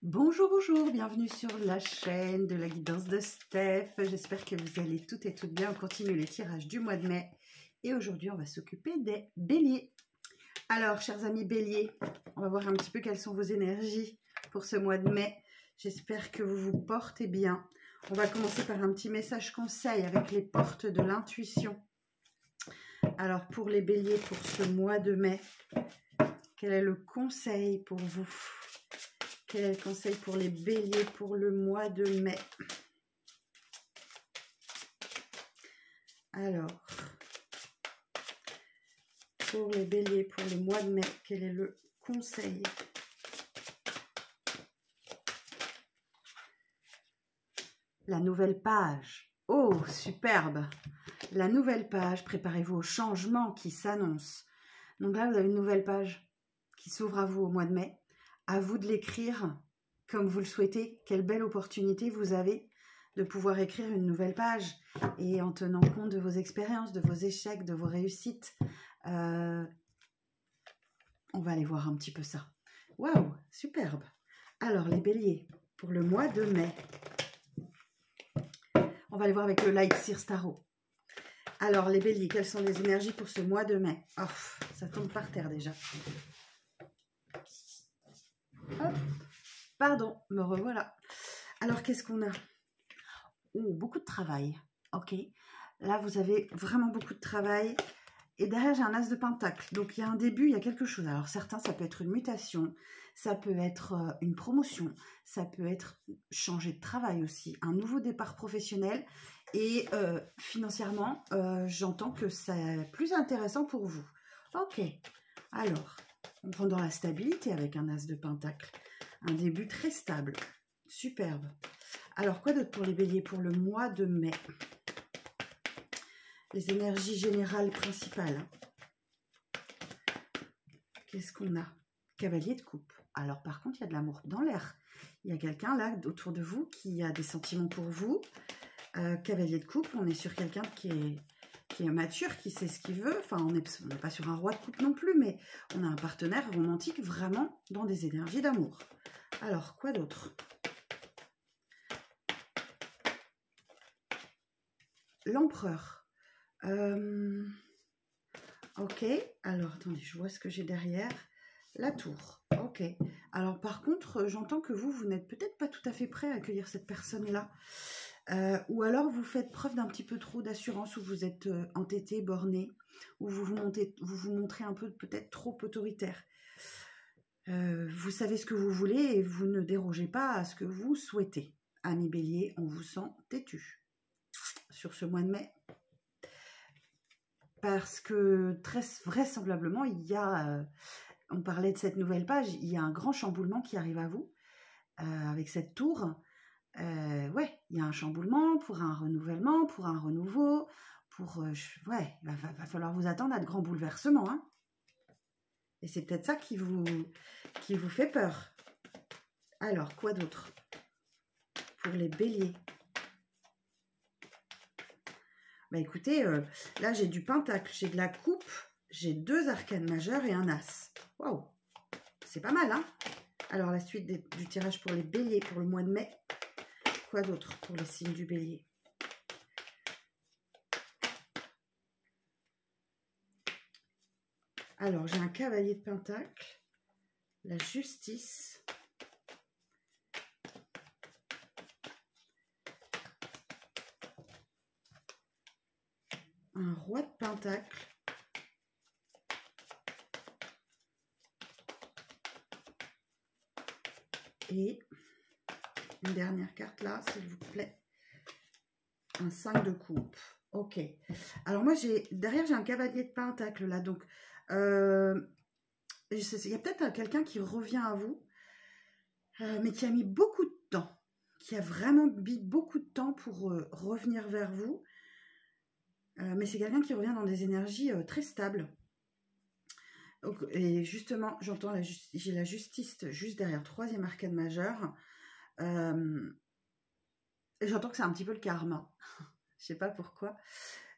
Bonjour, bonjour, bienvenue sur la chaîne de la guidance de Steph. J'espère que vous allez toutes et toutes bien. On continue les tirages du mois de mai. Et aujourd'hui, on va s'occuper des béliers. Alors, chers amis béliers, on va voir un petit peu quelles sont vos énergies pour ce mois de mai. J'espère que vous vous portez bien. On va commencer par un petit message conseil avec les portes de l'intuition. Alors, pour les béliers, pour ce mois de mai, quel est le conseil pour vous ? Quel est le conseil pour les béliers pour le mois de mai? Alors, pour les béliers pour le mois de mai, quel est le conseil? La nouvelle page. Oh, superbe! La nouvelle page, préparez-vous au changement qui s'annonce. Donc là, vous avez une nouvelle page qui s'ouvre à vous au mois de mai. À vous de l'écrire comme vous le souhaitez. Quelle belle opportunité vous avez de pouvoir écrire une nouvelle page et en tenant compte de vos expériences, de vos échecs, de vos réussites. On va aller voir un petit peu ça. Waouh, superbe. Alors, les béliers, pour le mois de mai, on va aller voir avec le Light Seer Tarot. Alors, les béliers, quelles sont les énergies pour ce mois de mai? Oh, ça tombe par terre déjà. Hop. Pardon, me revoilà. Alors, qu'est-ce qu'on a? Oh, beaucoup de travail. Ok. Là, vous avez vraiment beaucoup de travail. Et derrière, j'ai un as de pentacle. Donc, il y a un début, il y a quelque chose. Alors, certains, ça peut être une mutation. Ça peut être une promotion. Ça peut être changer de travail aussi. Un nouveau départ professionnel. Et financièrement, j'entends que c'est plus intéressant pour vous. Ok. Alors, on prend dans la stabilité avec un as de pentacle. Un début très stable. Superbe. Alors, quoi d'autre pour les béliers pour le mois de mai? Les énergies générales principales. Qu'est-ce qu'on a? Cavalier de coupe. Alors, par contre, il y a de l'amour dans l'air. Il y a quelqu'un là, autour de vous, qui a des sentiments pour vous. Cavalier de coupe, on est sur quelqu'un qui est mature, qui sait ce qu'il veut. Enfin, on n'est pas sur un roi de coupe non plus, mais on a un partenaire romantique vraiment dans des énergies d'amour. Alors, quoi d'autre? L'empereur. Ok, alors attendez, je vois ce que j'ai derrière. La tour. Ok. Alors par contre, j'entends que vous n'êtes peut-être pas tout à fait prêt à accueillir cette personne-là. Ou alors vous faites preuve d'un petit peu trop d'assurance, ou vous êtes entêté, borné, ou vous vous montrez un peu peut-être trop autoritaire. Vous savez ce que vous voulez et vous ne dérogez pas à ce que vous souhaitez. Amis bélier, on vous sent têtu sur ce mois de mai. Parce que très vraisemblablement, il y a, on parlait de cette nouvelle page, il y a un grand chamboulement qui arrive à vous avec cette tour. Ouais, il y a un chamboulement pour un renouvellement, pour un renouveau, pour... ouais, il va falloir vous attendre à de grands bouleversements. Hein. Et c'est peut-être ça qui vous fait peur. Alors, quoi d'autre pour les béliers? Bah écoutez, là j'ai du pentacle, j'ai de la coupe, j'ai 2 arcanes majeures et un as. Waouh, c'est pas mal, hein? Alors la suite du tirage pour les béliers pour le mois de mai. Quoi d'autre pour les signes du bélier? Alors j'ai un cavalier de pentacle, la justice, un roi de pentacle, et une dernière carte là, s'il vous plaît, un 5 de coupe. Ok. Alors moi, derrière, j'ai un cavalier de pentacle là, donc il y a peut-être quelqu'un qui revient à vous, mais qui a mis beaucoup de temps, qui a vraiment mis beaucoup de temps pour revenir vers vous. Mais c'est quelqu'un qui revient dans des énergies très stables. Et justement, j'entends j'ai la justice juste derrière, 3e arcane majeure. Et j'entends que c'est un petit peu le karma. Je sais pas pourquoi.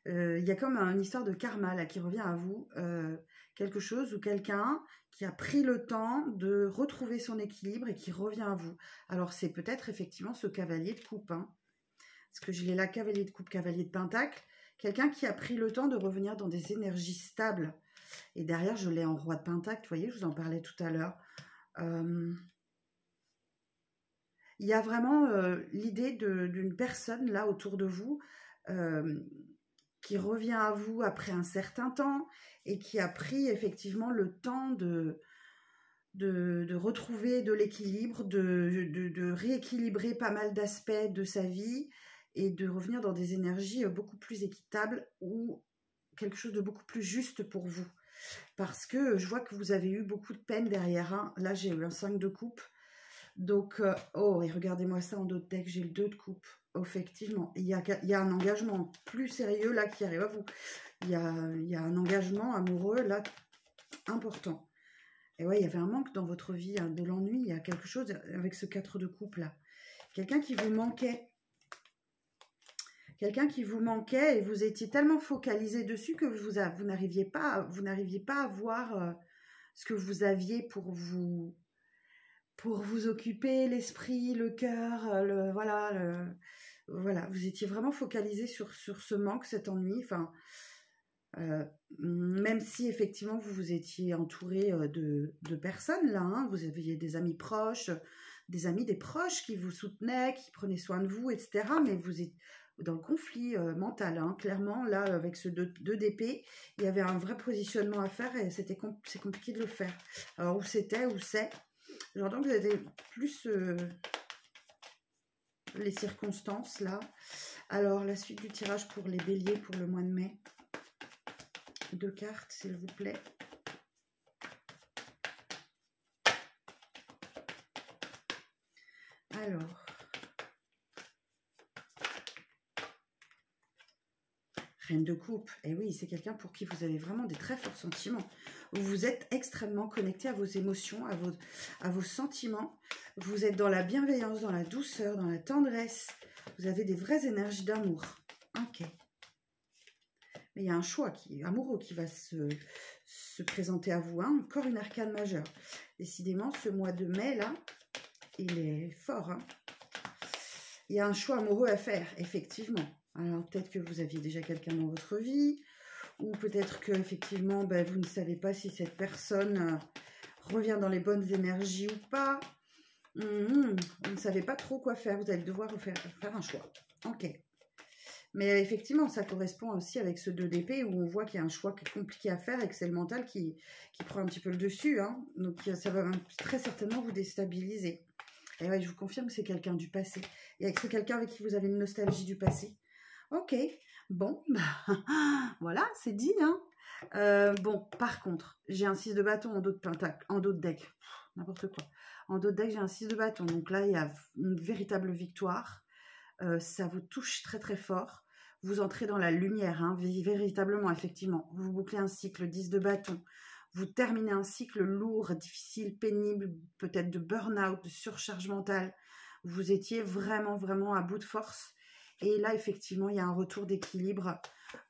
Il y a comme une histoire de karma là qui revient à vous. Quelque chose ou quelqu'un qui a pris le temps de retrouver son équilibre et qui revient à vous. Alors, c'est peut-être effectivement ce cavalier de coupe, hein, parce que je l'ai là, cavalier de coupe, cavalier de pentacle. Quelqu'un qui a pris le temps de revenir dans des énergies stables. Et derrière, je l'ai en roi de pentacle, vous voyez, je vous en parlais tout à l'heure. Il y a vraiment l'idée d'une personne là autour de vous qui revient à vous après un certain temps et qui a pris effectivement le temps de retrouver de l'équilibre, de rééquilibrer pas mal d'aspects de sa vie et de revenir dans des énergies beaucoup plus équitables ou quelque chose de beaucoup plus juste pour vous. Parce que je vois que vous avez eu beaucoup de peine derrière. Hein. Là, j'ai eu un 5 de coupe. Donc, oh, et regardez-moi ça en dos de deck, j'ai le 2 de coupe. Effectivement, il y a un engagement plus sérieux là qui arrive à vous. Il y a un engagement amoureux là important. Et ouais, il y avait un manque dans votre vie, hein, de l'ennui. Il y a quelque chose avec ce 4 de coupe là. Quelqu'un qui vous manquait. Quelqu'un qui vous manquait et vous étiez tellement focalisé dessus que vous n'arriviez pas à voir ce que vous aviez pour vous occuper, l'esprit, le cœur, voilà, vous étiez vraiment focalisé sur ce manque, cet ennui. Enfin, même si effectivement vous étiez entouré de personnes là, hein, vous aviez des amis proches, des proches qui vous soutenaient, qui prenaient soin de vous, etc. Mais vous êtes dans le conflit mental, hein, clairement, là, avec ce 2 d'épée, il y avait un vrai positionnement à faire et c'est compliqué de le faire. Alors, où c'est j'entends que vous avez plus les circonstances, là. Alors, la suite du tirage pour les béliers pour le mois de mai. 2 cartes, s'il vous plaît. Alors... Reine de coupe, et oui, c'est quelqu'un pour qui vous avez vraiment des très forts sentiments. Vous êtes extrêmement connecté à vos émotions, à vos sentiments. Vous êtes dans la bienveillance, dans la douceur, dans la tendresse. Vous avez des vraies énergies d'amour. Ok. Mais il y a un choix amoureux qui va se présenter à vous. Hein. Encore une arcane majeure. Décidément, ce mois de mai, là, il est fort. Hein. Il y a un choix amoureux à faire, effectivement. Alors, peut-être que vous aviez déjà quelqu'un dans votre vie, ou peut-être que effectivement, ben, vous ne savez pas si cette personne revient dans les bonnes énergies ou pas. Vous ne savez pas trop quoi faire, vous allez devoir faire un choix. Ok. Mais effectivement, ça correspond aussi avec ce 2 d'épée où on voit qu'il y a un choix qui est compliqué à faire et que c'est le mental qui prend un petit peu le dessus. Hein. Donc, ça va très certainement vous déstabiliser. Et ouais, je vous confirme que c'est quelqu'un du passé. Et c'est quelqu'un avec qui vous avez une nostalgie du passé. Ok, bon, bah, voilà, c'est dit, hein. Bon, par contre, j'ai un 6 de bâton en dos de pentacle, en dos de deck, n'importe quoi. En dos de deck, j'ai un 6 de bâton, donc là, il y a une véritable victoire. Ça vous touche très très fort. Vous entrez dans la lumière, hein, véritablement, effectivement. Vous bouclez un cycle 10 de bâton. Vous terminez un cycle lourd, difficile, pénible, peut-être de burn-out, de surcharge mentale. Vous étiez vraiment, vraiment à bout de force. Et là, effectivement, il y a un retour d'équilibre.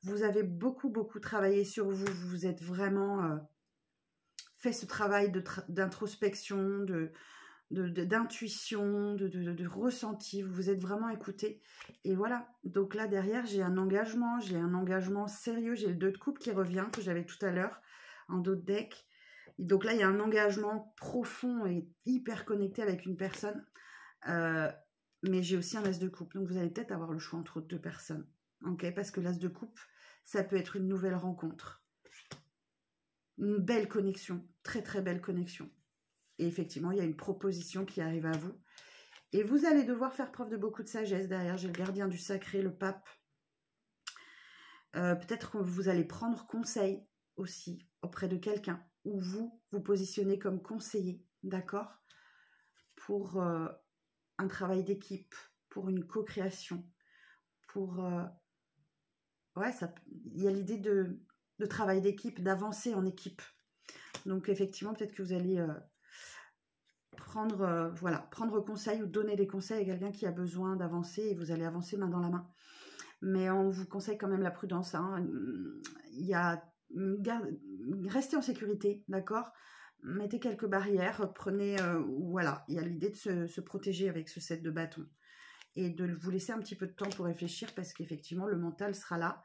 Vous avez beaucoup, beaucoup travaillé sur vous. Vous vous êtes vraiment fait ce travail d'introspection, d'intuition, de ressenti. Vous vous êtes vraiment écouté. Et voilà. Donc là, derrière, j'ai un engagement sérieux. J'ai le 2 de coupe qui revient, que j'avais tout à l'heure, en dos de deck. Et donc là, il y a un engagement profond et hyper connecté avec une personne. Mais j'ai aussi un as de coupe. Donc, vous allez peut-être avoir le choix entre 2 personnes. Ok, parce que l'as de coupe, ça peut être une nouvelle rencontre. Une belle connexion. Très, très belle connexion. Et effectivement, il y a une proposition qui arrive à vous. Et vous allez devoir faire preuve de beaucoup de sagesse derrière. J'ai le gardien du sacré, le pape. Peut-être que vous allez prendre conseil aussi auprès de quelqu'un. Ou vous positionnez comme conseiller. D'accord? Pour... un travail d'équipe, pour une co-création, pour... ouais, il y a l'idée de travail d'équipe, d'avancer en équipe. Donc, effectivement, peut-être que vous allez prendre conseil ou donner des conseils à quelqu'un qui a besoin d'avancer et vous allez avancer main dans la main. Mais on vous conseille quand même la prudence. Hein. Restez en sécurité, d'accord? mettez quelques barrières, prenez, voilà, il y a l'idée de se protéger avec ce set de bâtons. Et de vous laisser un petit peu de temps pour réfléchir parce qu'effectivement, le mental sera là.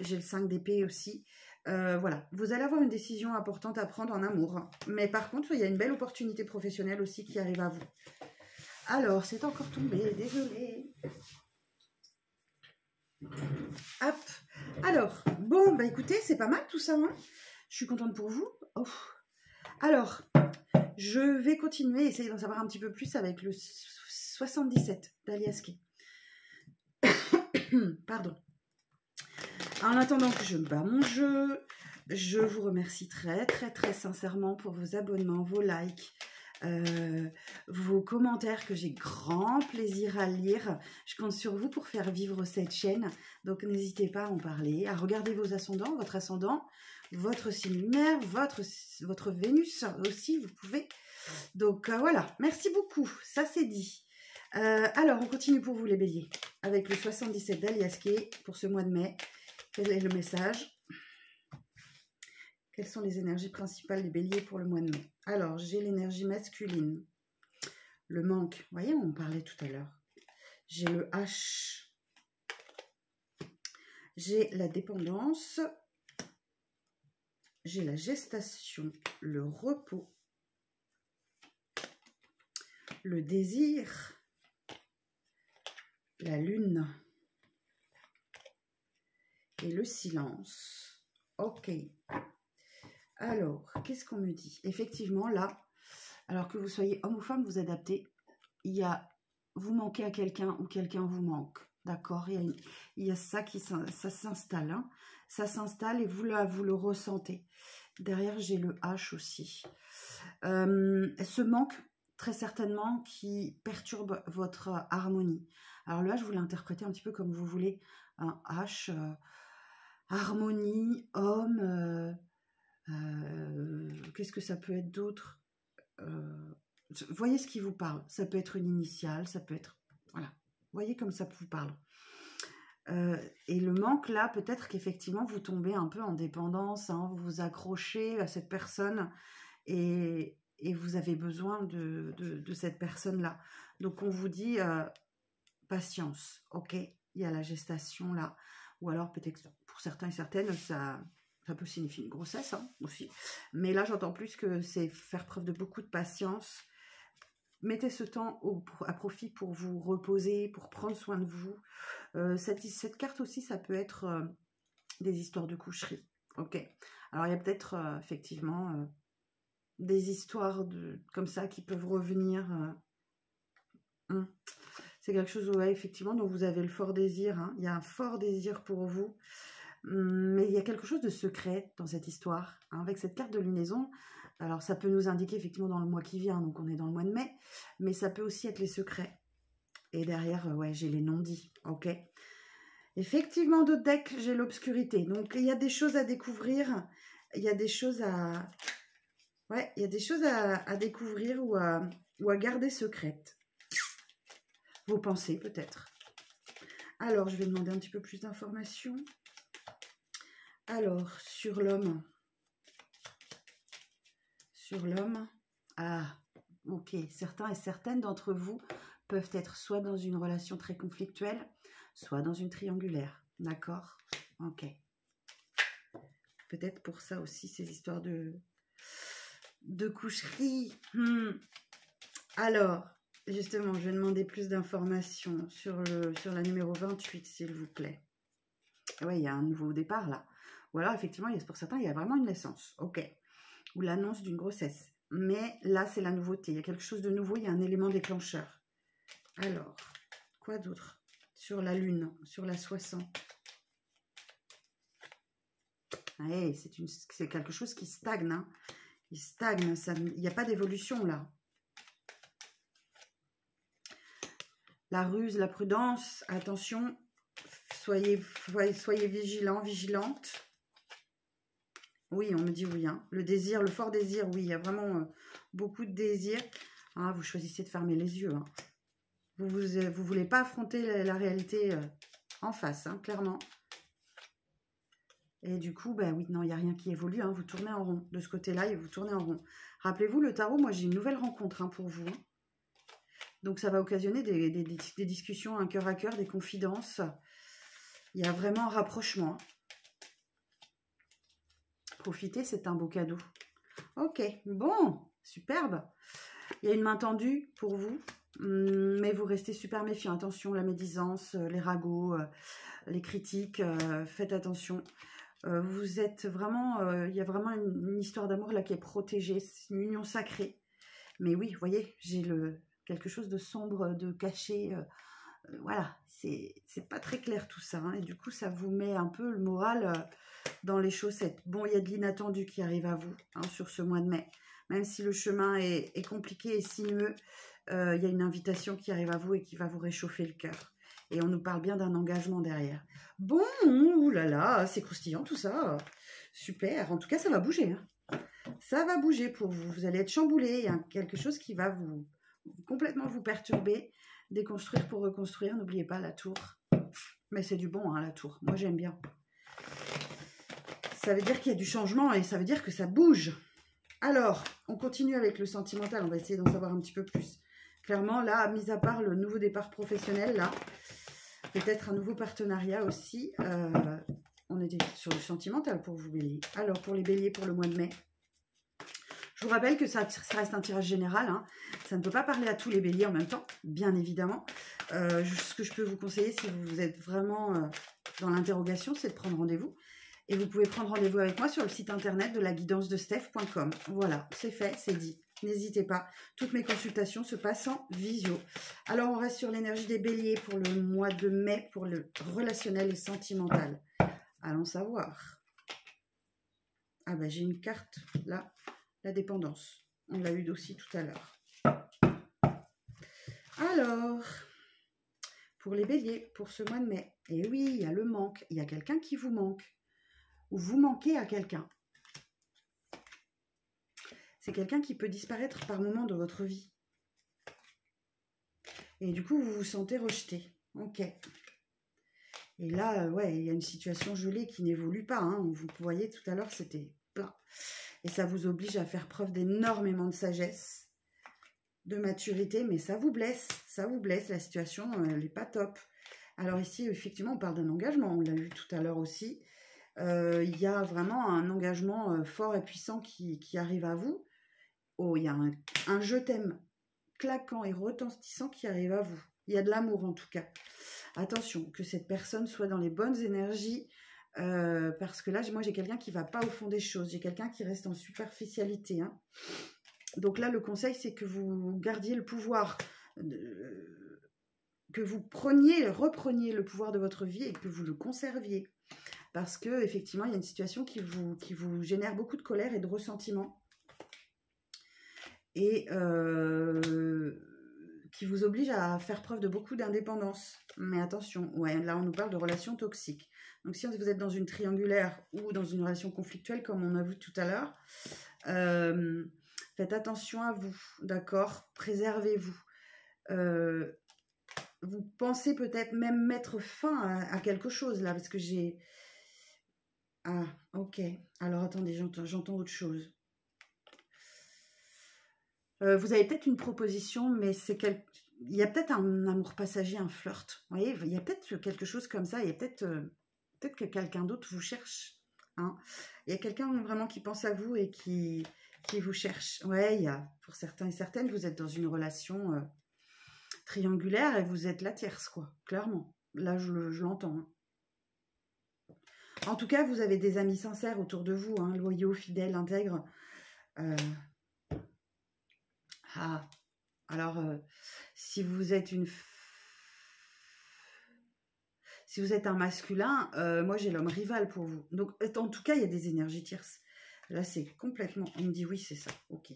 J'ai le 5 d'épée aussi. Voilà, vous allez avoir une décision importante à prendre en amour. Mais par contre, il y a une belle opportunité professionnelle aussi qui arrive à vous. Alors, c'est encore tombé, désolé. Hop. Alors, bon, bah écoutez, c'est pas mal tout ça. Hein, je suis contente pour vous. Oh. Alors, je vais continuer, essayer d'en savoir un petit peu plus avec le 77 d'Aliaské. Pardon. En attendant que je bats mon jeu, je vous remercie très sincèrement pour vos abonnements, vos likes, vos commentaires que j'ai grand plaisir à lire. Je compte sur vous pour faire vivre cette chaîne. Donc n'hésitez pas à en parler, à regarder vos ascendants, votre signe lunaire, votre Vénus aussi, vous pouvez. Donc voilà, merci beaucoup, ça c'est dit. Alors, on continue pour vous les béliers, avec le 77 d'Aliaské pour ce mois de mai. Quel est le message? Quelles sont les énergies principales des béliers pour le mois de mai? Alors, j'ai l'énergie masculine, le manque, vous voyez, on parlait tout à l'heure. J'ai le H, j'ai la dépendance, j'ai la gestation, le repos, le désir, la lune et le silence. Ok. Alors, qu'est-ce qu'on me dit? Effectivement, là, alors que vous soyez homme ou femme, vous adaptez. Vous manquez à quelqu'un ou quelqu'un vous manque. D'accord? Il y a ça qui s'installe. Hein, ça s'installe et vous le ressentez. Derrière, j'ai le H aussi. Ce manque, très certainement, qui perturbe votre harmonie. Alors là, je vous l'ai interprété un petit peu comme vous voulez. Un H, harmonie, homme, qu'est-ce que ça peut être d'autre? Voyez ce qui vous parle. Ça peut être une initiale, ça peut être... Voilà. Voyez comme ça vous parle. Et le manque, là, peut-être qu'effectivement, vous tombez un peu en dépendance, hein, vous vous accrochez à cette personne et vous avez besoin de cette personne-là. Donc, on vous dit patience, ok? Il y a la gestation, là. Ou alors, peut-être pour certains et certaines, ça peut signifier une grossesse, hein, aussi. Mais là, j'entends plus que c'est faire preuve de beaucoup de patience. Mettez ce temps à profit pour vous reposer, pour prendre soin de vous. Cette carte aussi, ça peut être des histoires de coucherie. Ok. Alors, il y a peut-être effectivement des histoires comme ça qui peuvent revenir. C'est quelque chose, ouais, effectivement, dont vous avez le fort désir. Hein. Il y a un fort désir pour vous. Mais il y a quelque chose de secret dans cette histoire. Hein. Avec cette carte de lunaison, alors ça peut nous indiquer effectivement dans le mois qui vient, donc on est dans le mois de mai, mais ça peut aussi être les secrets. Et derrière, ouais, j'ai les non-dits, ok. Effectivement, de deck, j'ai l'obscurité. Donc, il y a des choses à découvrir. Il y a des choses à... Ouais, il y a des choses à découvrir ou à garder secrètes. Vos pensées, peut-être. Alors, je vais demander un petit peu plus d'informations. Alors, sur l'homme. Sur l'homme. Ah, ok. Certains et certaines d'entre vous peuvent être soit dans une relation très conflictuelle, soit dans une triangulaire. D'accord? Ok. Peut-être pour ça aussi, ces histoires de coucherie. Alors, justement, je vais demander plus d'informations sur la numéro 28, s'il vous plaît. Oui, il y a un nouveau départ, là. Ou alors, effectivement, pour certains, il y a vraiment une naissance. Ok. Ou l'annonce d'une grossesse. Mais là, c'est la nouveauté. Il y a quelque chose de nouveau, il y a un élément déclencheur. Alors, quoi d'autre? Sur la lune, sur la 60. Ouais, c'est quelque chose qui stagne. Hein. Il stagne, il n'y a pas d'évolution là. La ruse, la prudence, attention, soyez vigilants, vigilantes. Oui, on me dit oui. Hein. Le désir, le fort désir, oui, il y a vraiment beaucoup de désir. Ah, vous choisissez de fermer les yeux. Hein. Vous voulez pas affronter la réalité en face, hein, clairement. Et du coup, bah oui, non, il n'y a rien qui évolue. Hein, vous tournez en rond. De ce côté-là, et vous tournez en rond. Rappelez-vous, le tarot, moi, j'ai une nouvelle rencontre hein, pour vous. Hein. Donc, ça va occasionner des discussions un cœur à cœur, des confidences. Il y a vraiment un rapprochement. Profitez, c'est un beau cadeau. Ok, bon, superbe. Il y a une main tendue pour vous, mais vous restez super méfiant. Attention, la médisance, les ragots, les critiques, faites attention. Vous êtes vraiment, il y a vraiment une histoire d'amour là qui est protégée, c'est une union sacrée. Mais oui, vous voyez, j'ai quelque chose de sombre, de caché. Voilà, c'est pas très clair tout ça. Hein, et du coup, ça vous met un peu le moral dans les chaussettes. Bon, il y a de l'inattendu qui arrive à vous hein, sur ce mois de mai. Même si le chemin est compliqué et sinueux, il y a une invitation qui arrive à vous et qui va vous réchauffer le cœur. Et on nous parle bien d'un engagement derrière. Bon, oulala, c'est croustillant tout ça. Super, en tout cas, ça va bouger. Hein. Ça va bouger pour vous. Vous allez être chamboulé. Il y a quelque chose qui va complètement vous perturber. Déconstruire pour reconstruire. N'oubliez pas la tour. Mais c'est du bon, hein, la tour. Moi, j'aime bien. Ça veut dire qu'il y a du changement et ça veut dire que ça bouge. Alors, on continue avec le sentimental. On va essayer d'en savoir un petit peu plus. Clairement, là, mis à part le nouveau départ professionnel, là, peut-être un nouveau partenariat aussi. On était sur le sentimental pour vous, bélier. Alors, pour les béliers, pour le mois de mai, je vous rappelle que ça reste un tirage général. Hein. Ça ne peut pas parler à tous les béliers en même temps, bien évidemment. Ce que je peux vous conseiller, si vous êtes vraiment dans l'interrogation, c'est de prendre rendez-vous. Et vous pouvez prendre rendez-vous avec moi sur le site internet de laguidancedesteph.com. Voilà, c'est fait, c'est dit. N'hésitez pas. Toutes mes consultations se passent en visio. Alors, on reste sur l'énergie des béliers pour le mois de mai, pour le relationnel et sentimental. Allons savoir. Ah ben, j'ai une carte, là, la dépendance. On l'a eu aussi tout à l'heure. Alors, pour les béliers, pour ce mois de mai, et oui, il y a le manque. Il y a quelqu'un qui vous manque. Ou vous manquez à quelqu'un. C'est quelqu'un qui peut disparaître par moment de votre vie. Et du coup, vous vous sentez rejeté. Ok. Et là, ouais, il y a une situation gelée qui n'évolue pas. Hein. Vous voyez, tout à l'heure, c'était plat. Et ça vous oblige à faire preuve d'énormément de sagesse, de maturité, mais ça vous blesse. Ça vous blesse. La situation, elle n'est pas top. Alors ici, effectivement, on parle d'un engagement. On l'a vu tout à l'heure aussi. Il y a vraiment un engagement fort et puissant qui arrive à vous. Oh, il y a un je t'aime claquant et retentissant qui arrive à vous. Il y a de l'amour en tout cas. Attention, que cette personne soit dans les bonnes énergies, parce que là, moi, j'ai quelqu'un qui ne va pas au fond des choses. J'ai quelqu'un qui reste en superficialité. Hein. Donc là, le conseil, c'est que vous gardiez le pouvoir, que vous repreniez le pouvoir de votre vie et que vous le conserviez. Parce que effectivement, il y a une situation qui vous génère beaucoup de colère et de ressentiment. Et qui vous oblige à faire preuve de beaucoup d'indépendance. Mais attention, ouais, là on nous parle de relations toxiques. Donc si vous êtes dans une triangulaire ou dans une relation conflictuelle, comme on a vu tout à l'heure, faites attention à vous, d'accord? Préservez-vous. Vous pensez peut-être même mettre fin à quelque chose là, parce que j'ai... Ah, ok. Alors attendez, j'entends autre chose. Vous avez peut-être une proposition, mais il y a peut-être un amour passager, un flirt. Vous voyez, il y a peut-être quelque chose comme ça. Il y a peut-être que quelqu'un d'autre vous cherche. Hein. Il y a quelqu'un vraiment qui pense à vous et qui vous cherche. Ouais, il y a, pour certains et certaines, vous êtes dans une relation triangulaire et vous êtes la tierce, quoi. Clairement. Là, je l'entends. Hein. En tout cas, vous avez des amis sincères autour de vous, hein, loyaux, fidèles, intègres. Ah, alors, si vous êtes un masculin, moi j'ai l'homme rival pour vous. Donc, en tout cas, il y a des énergies tierces. Là, c'est complètement... On me dit oui, c'est ça. Ok.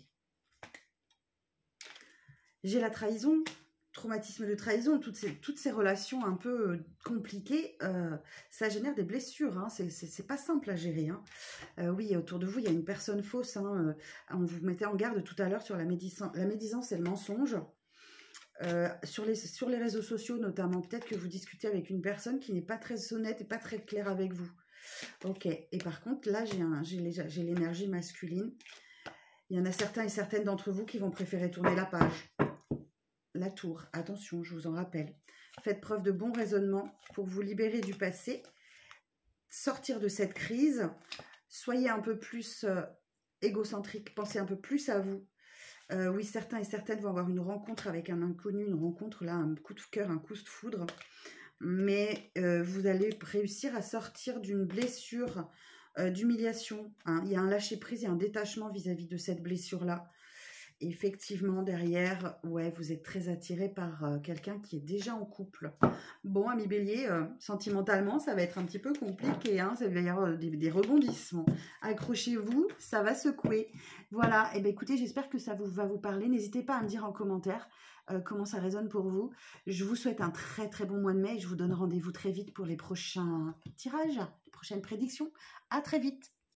J'ai la trahison, traumatisme de trahison, toutes ces relations un peu compliquées, ça génère des blessures. Hein, c'est pas simple à gérer. Hein. Oui, autour de vous, il y a une personne fausse. Hein, on vous mettait en garde tout à l'heure sur la médisance et le mensonge. Sur les réseaux sociaux notamment, peut-être que vous discutez avec une personne qui n'est pas très honnête et pas très claire avec vous. Ok, et par contre, là, j'ai l'énergie masculine. Il y en a certains et certaines d'entre vous qui vont préférer tourner la page. La tour, attention, je vous en rappelle. Faites preuve de bon raisonnement pour vous libérer du passé, sortir de cette crise. Soyez un peu plus égocentrique, pensez un peu plus à vous. Oui, certains et certaines vont avoir une rencontre avec un inconnu, une rencontre là, un coup de cœur, un coup de foudre. Mais vous allez réussir à sortir d'une blessure, d'humiliation. Hein. Il y a un lâcher-prise, il y a un détachement vis-à-vis de cette blessure-là. Effectivement, derrière, ouais, vous êtes très attiré par quelqu'un qui est déjà en couple. Bon, ami Bélier, sentimentalement, ça va être un petit peu compliqué. Hein, ça va y avoir des rebondissements. Accrochez-vous, ça va secouer. Voilà, et bien écoutez, j'espère que ça va vous parler. N'hésitez pas à me dire en commentaire comment ça résonne pour vous. Je vous souhaite un très très bon mois de mai. Je vous donne rendez-vous très vite pour les prochains tirages, les prochaines prédictions. À très vite.